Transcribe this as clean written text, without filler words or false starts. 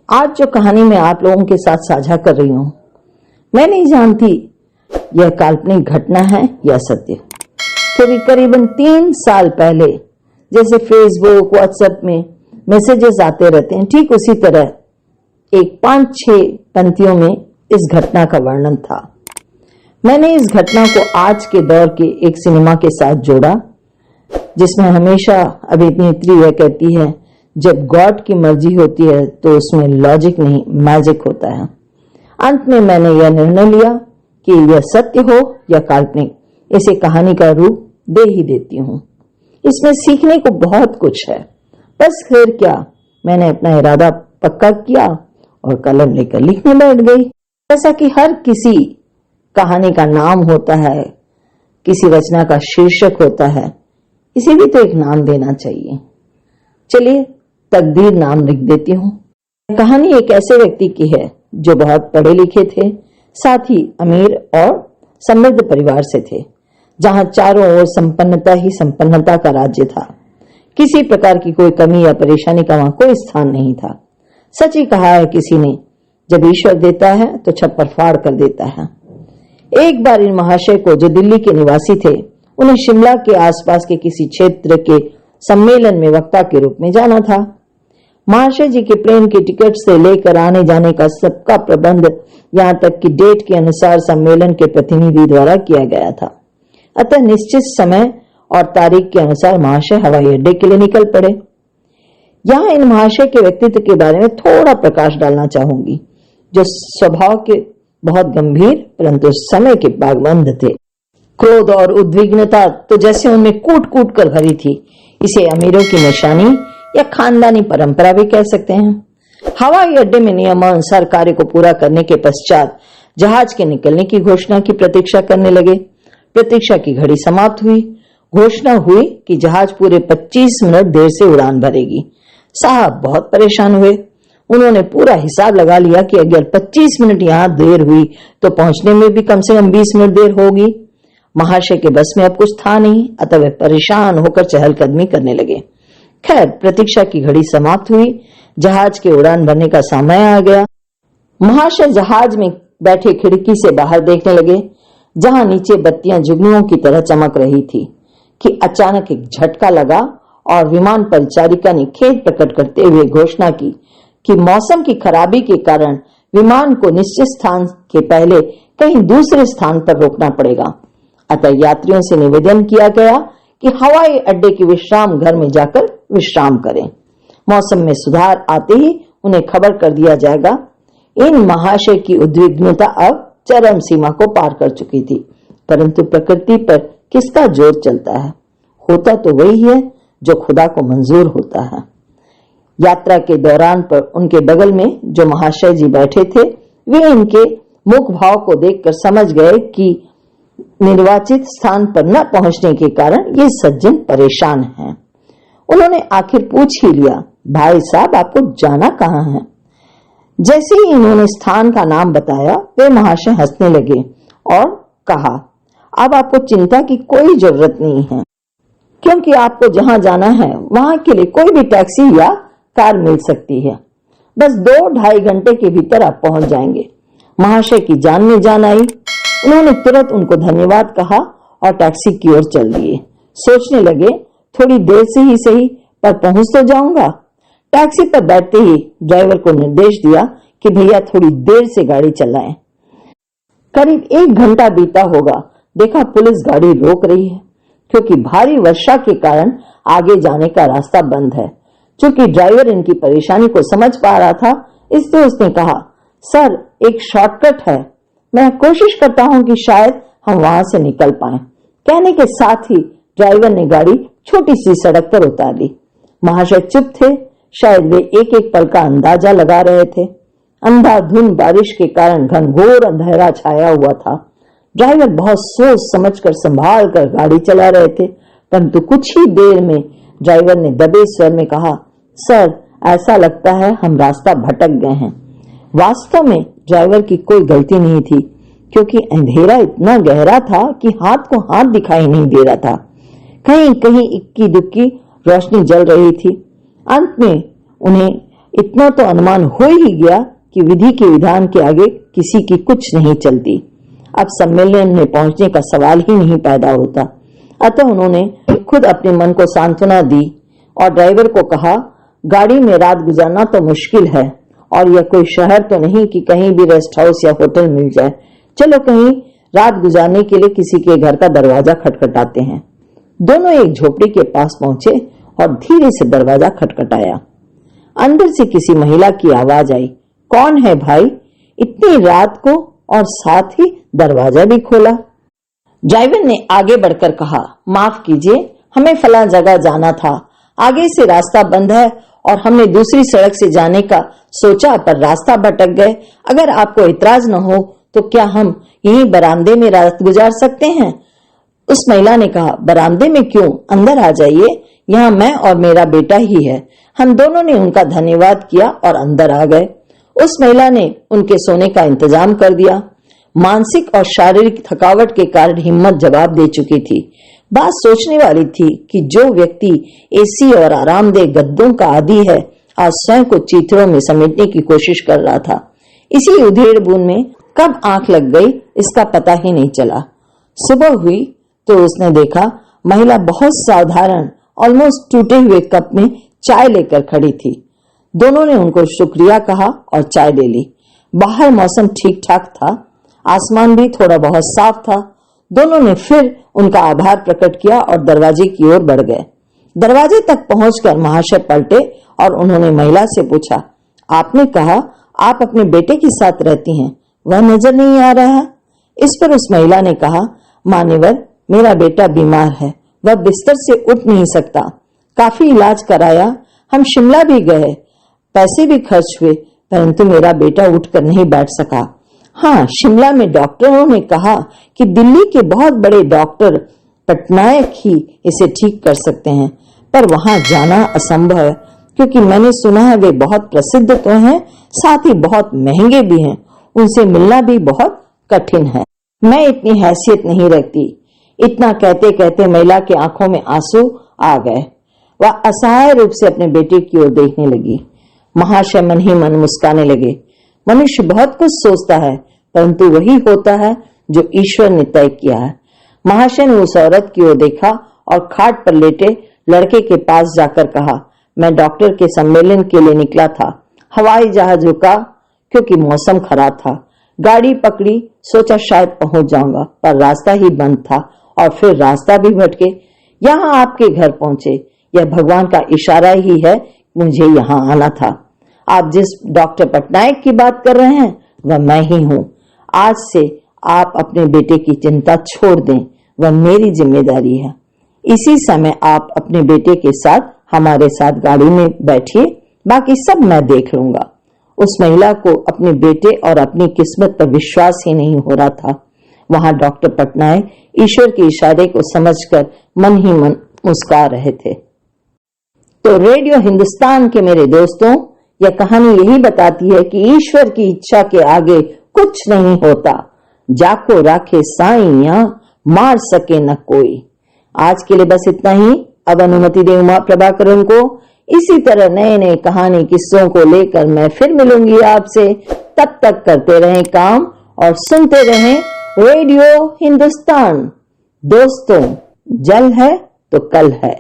आज जो कहानी मैं आप लोगों के साथ साझा कर रही हूं, मैं नहीं जानती यह काल्पनिक घटना है या सत्य, क्योंकि करीबन 3 साल पहले जैसे फेसबुक व्हाट्सएप में मैसेजेस आते रहते हैं, ठीक उसी तरह एक 5-6 पंक्तियों में इस घटना का वर्णन था। मैंने इस घटना को आज के दौर के एक सिनेमा के साथ जोड़ा, जिसमें हमेशा अभिनेत्री यह कहती है, जब गॉड की मर्जी होती है तो उसमें लॉजिक नहीं मैजिक होता है। अंत में मैंने यह निर्णय लिया कि यह सत्य हो या काल्पनिक, इसे कहानी का रूप दे ही देती हूं। इसमें सीखने को बहुत कुछ है, बस फिर क्या, मैंने अपना इरादा पक्का किया और कलम लेकर लिखने बैठ गई। जैसा कि हर किसी कहानी का नाम होता है, किसी रचना का शीर्षक होता है, इसे भी तो एक नाम देना चाहिए। चलिए तकदीर नाम लिख देती हूँ। कहानी एक ऐसे व्यक्ति की है जो बहुत पढ़े लिखे थे, साथ ही अमीर और समृद्ध परिवार से थे, जहां चारों ओर संपन्नता ही संपन्नता का राज्य था। किसी प्रकार की कोई कमी या परेशानी का वहां कोई स्थान नहीं था। सच ही कहा है किसी ने, जब ईश्वर देता है तो छप्पर फाड़ कर देता है। एक बार इन महाशय को, जो दिल्ली के निवासी थे, उन्हें शिमला के आसपास के किसी क्षेत्र के सम्मेलन में वक्ता के रूप में जाना था। महाशय जी के प्लेन के टिकट से लेकर आने जाने का सबका प्रबंध, यहाँ तक कि डेट के अनुसार सम्मेलन के प्रतिनिधि द्वारा किया गया था। अतः निश्चित समय और तारीख के अनुसार महाशय हवाई अड्डे के लिए निकल पड़े। यहाँ इन महाशय के व्यक्तित्व के बारे में थोड़ा प्रकाश डालना चाहूंगी, जो स्वभाव के बहुत गंभीर परंतु समय के पाबंद थे। क्रोध और उद्विग्नता तो जैसे उनमें कूट कूट कर भरी थी। इसे अमीरों की निशानी या खानदानी परंपरा भी कह सकते हैं। हवाई अड्डे में नियमानुसार कार्य को पूरा करने के पश्चात जहाज के निकलने की घोषणा की प्रतीक्षा करने लगे। प्रतीक्षा की घड़ी समाप्त हुई। घोषणा हुई कि जहाज पूरे 25 मिनट देर से उड़ान भरेगी। साहब बहुत परेशान हुए। उन्होंने पूरा हिसाब लगा लिया कि अगर 25 मिनट यहाँ देर हुई तो पहुंचने में भी कम से कम 20 मिनट देर होगी। महाशय के बस में अब कुछ था नहीं, अतः वे परेशान होकर चहलकदमी करने लगे। खैर, प्रतीक्षा की घड़ी समाप्त हुई। जहाज के उड़ान भरने का समय आ गया। महाशय जहाज में बैठे खिड़की से बाहर देखने लगे, जहां नीचे बत्तियां जुगनुओं की तरह चमक रही थी, कि अचानक एक झटका लगा और विमान परिचारिका ने खेद प्रकट करते हुए घोषणा की कि मौसम की खराबी के कारण विमान को निश्चित स्थान के पहले कहीं दूसरे स्थान पर रोकना पड़ेगा। अतः यात्रियों से निवेदन किया गया कि हवाई अड्डे के विश्राम घर में जाकर विश्राम करें। मौसम में सुधार आते ही उन्हें खबर कर दिया जाएगा। इन महाशय की उद्विग्नता अब चरम सीमा को पार कर चुकी थी, परंतु प्रकृति पर किसका जोर चलता है? होता तो वही है जो खुदा को मंजूर होता है। यात्रा के दौरान पर उनके बगल में जो महाशय जी बैठे थे, वे इनके मुख भाव को देखकर समझ गए कि निर्वाचित स्थान पर न पहुंचने के कारण ये सज्जन परेशान हैं। उन्होंने आखिर पूछ ही लिया, भाई साहब आपको जाना कहाँ है? जैसे ही इन्होंने स्थान का नाम बताया, वे महाशय हंसने लगे और कहा, अब आपको चिंता की कोई जरूरत नहीं है, क्योंकि आपको जहां जाना है वहां के लिए कोई भी टैक्सी या कार मिल सकती है। बस 2-2.5 घंटे के भीतर आप पहुंच जाएंगे। महाशय की जान में जान आई। उन्होंने तुरंत उनको धन्यवाद कहा और टैक्सी की ओर चल दिए। सोचने लगे, थोड़ी देर से ही सही, पर पहुंच तो जाऊंगा। टैक्सी पर बैठते ही ड्राइवर को निर्देश दिया कि भैया थोड़ी देर से गाड़ी चलाएं। करीब 1 घंटा बीता होगा, देखा पुलिस गाड़ी रोक रही है, क्योंकि भारी वर्षा के कारण आगे जाने का रास्ता बंद है। चूंकि ड्राइवर इनकी परेशानी को समझ पा रहा था, इसलिए उसने कहा, सर एक शॉर्टकट है, मैं कोशिश करता हूं कि शायद हम वहां से निकल पाएं। कहने के साथ ही ड्राइवर ने गाड़ी छोटी सी सड़क पर उतार ली। महाशय चुप थे, शायद वे एक एक पल का अंदाजा लगा रहे थे। अंधाधुंध बारिश के कारण घनघोर अंधेरा छाया हुआ था। ड्राइवर बहुत सोच समझकर संभाल कर गाड़ी चला रहे थे, परंतु कुछ ही देर में ड्राइवर ने दबे स्वर में कहा, सर ऐसा लगता है हम रास्ता भटक गए हैं। वास्तव में ड्राइवर की कोई गलती नहीं थी, क्योंकि अंधेरा इतना गहरा था कि हाथ को हाथ दिखाई नहीं दे रहा था। कहीं कहीं इक्की दुक्की रोशनी जल रही थी। अंत में उन्हें इतना तो अनुमान हो ही गया कि विधि के विधान के आगे किसी की कुछ नहीं चलती। अब सम्मेलन में पहुंचने का सवाल ही नहीं पैदा होता। अतः उन्होंने खुद अपने मन को सांत्वना दी और ड्राइवर को कहा, गाड़ी में रात गुजारना तो मुश्किल है और यह कोई शहर तो नहीं कि कहीं भी रेस्ट हाउस या होटल मिल जाए। चलो कहीं रात गुजारने के लिए किसी के घर का दरवाजा खटखटाते हैं। दोनों एक झोपड़ी के पास पहुंचे और धीरे से दरवाजा खटखटाया। अंदर से किसी महिला की आवाज आई, कौन है भाई, इतनी रात को, और साथ ही दरवाजा भी खोला। ड्राइवर ने आगे बढ़कर कहा, माफ कीजिए, हमें फला जगह जाना था, आगे से रास्ता बंद है और हमने दूसरी सड़क से जाने का सोचा पर रास्ता भटक गए। अगर आपको इतराज न हो तो क्या हम यहीं बरामदे में रात गुजार सकते हैं? उस महिला ने कहा, बरामदे में क्यों, अंदर आ जाइए, यहाँ मैं और मेरा बेटा ही है। हम दोनों ने उनका धन्यवाद किया और अंदर आ गए। उस महिला ने उनके सोने का इंतजाम कर दिया। मानसिक और शारीरिक थकावट के कारण हिम्मत जवाब दे चुकी थी। बात सोचने वाली थी कि जो व्यक्ति एसी और आरामदेह गद्दों का आदी है, आज स्वयं को चीथड़ों में समेटने की कोशिश कर रहा था। इसी उधेड़ बूंद में कब आंख लग गई इसका पता ही नहीं चला। सुबह हुई तो उसने देखा महिला बहुत साधारण ऑलमोस्ट टूटे हुए कप में चाय लेकर खड़ी थी। दोनों ने उनको शुक्रिया कहा और चाय ले ली। बाहर मौसम ठीक ठाक था, आसमान भी थोड़ा बहुत साफ था। दोनों ने फिर उनका आभार प्रकट किया और दरवाजे की ओर बढ़ गए। दरवाजे तक पहुंचकर महाशय पलटे और उन्होंने महिला से पूछा, आपने कहा आप अपने बेटे के साथ रहती हैं, वह नजर नहीं आ रहा। इस पर उस महिला ने कहा, मान्यवर, मेरा बेटा बीमार है, वह बिस्तर से उठ नहीं सकता। काफी इलाज कराया, हम शिमला भी गए, पैसे भी खर्च हुए, परंतु मेरा बेटा उठकर नहीं बैठ सका। हाँ, शिमला में डॉक्टरों ने कहा कि दिल्ली के बहुत बड़े डॉक्टर पटनायक ही इसे ठीक कर सकते हैं, पर वहां जाना असंभव है क्योंकि मैंने सुना है वे बहुत प्रसिद्ध तो हैं, साथ ही बहुत महंगे भी हैं, उनसे मिलना भी बहुत कठिन है। मैं इतनी हैसियत नहीं रखती। इतना कहते कहते महिला की आंखों में आंसू आ गए। वह असहाय रूप से अपने बेटे की ओर देखने लगी। महाशय मन ही मन मुस्काने लगे। मनुष्य बहुत कुछ सोचता है, परंतु वही होता है जो ईश्वर ने तय किया है। महाशय ने उस औरत की ओर देखा और खाट पर लेटे लड़के के पास जाकर कहा, मैं डॉक्टर के सम्मेलन के लिए निकला था। हवाई जहाज रुका क्योंकि मौसम खराब था। गाड़ी पकड़ी, सोचा शायद पहुंच जाऊंगा, पर रास्ता ही बंद था और फिर रास्ता भी भटके। यहाँ आपके घर पहुंचे। यह भगवान का इशारा ही है, मुझे यहाँ आना था। आप जिस डॉक्टर पटनायक की बात कर रहे हैं वह मैं ही हूँ। आज से आप अपने बेटे की चिंता छोड़ दें, वह मेरी जिम्मेदारी है। इसी समय आप अपने बेटे के साथ हमारे साथ गाड़ी में बैठिए, बाकी सब मैं देख लूंगा। उस महिला को अपने बेटे और अपनी किस्मत पर विश्वास ही नहीं हो रहा था। वहां डॉक्टर पटनायक ईश्वर के इशारे को समझकर मन ही मन मुस्कुरा रहे थे। तो रेडियो हिंदुस्तान के मेरे दोस्तों, यह कहानी यही बताती है कि ईश्वर की इच्छा के आगे कुछ नहीं होता। जाको राखे साईं, मार सके न कोई। आज के लिए बस इतना ही। अब अनुमति दे उमा प्रभाकरन को। इसी तरह नए नए कहानी किस्सों को लेकर मैं फिर मिलूंगी आपसे। तब तक करते रहें काम और सुनते रहें रेडियो हिंदुस्तान। दोस्तों, जल है तो कल है।